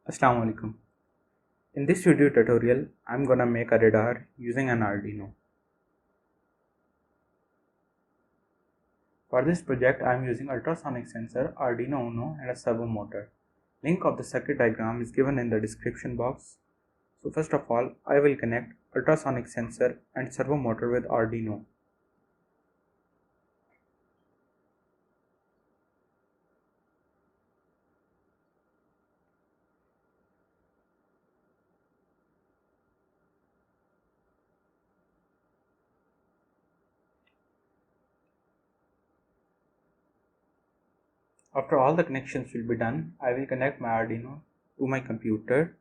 Assalamu alaikum. In this video tutorial, I'm gonna make a radar using an Arduino. For this project, I'm using ultrasonic sensor, Arduino Uno and a servo motor. Link of the circuit diagram is given in the description box. So first of all, I will connect ultrasonic sensor and servo motor with Arduino. After all the connections will be done, I will connect my Arduino to my computer.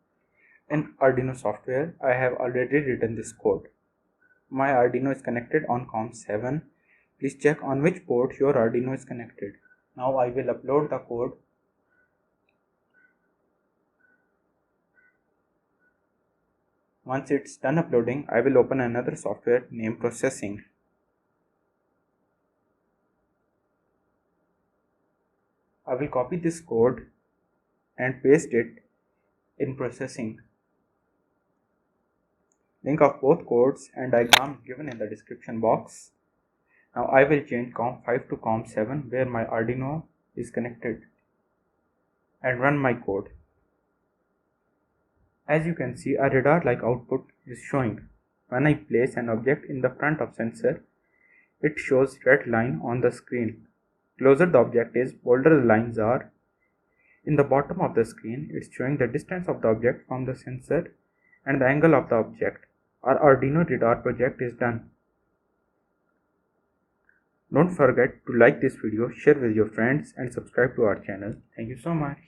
In Arduino software, I have already written this code. My Arduino is connected on COM7. Please check on which port your Arduino is connected. Now I will upload the code. Once it's done uploading, I will open another software named Processing. I will copy this code and paste it in Processing. Link of both codes and diagram given in the description box. Now I will change COM5 to COM7 where my Arduino is connected and run my code. As you can see, a radar-like output is showing. When I place an object in the front of sensor, it shows red line on the screen. Closer the object is, bolder the lines are. In the bottom of the screen, it's showing the distance of the object from the sensor and the angle of the object. Our Arduino radar project is done. Don't forget to like this video, share with your friends and subscribe to our channel. Thank you so much.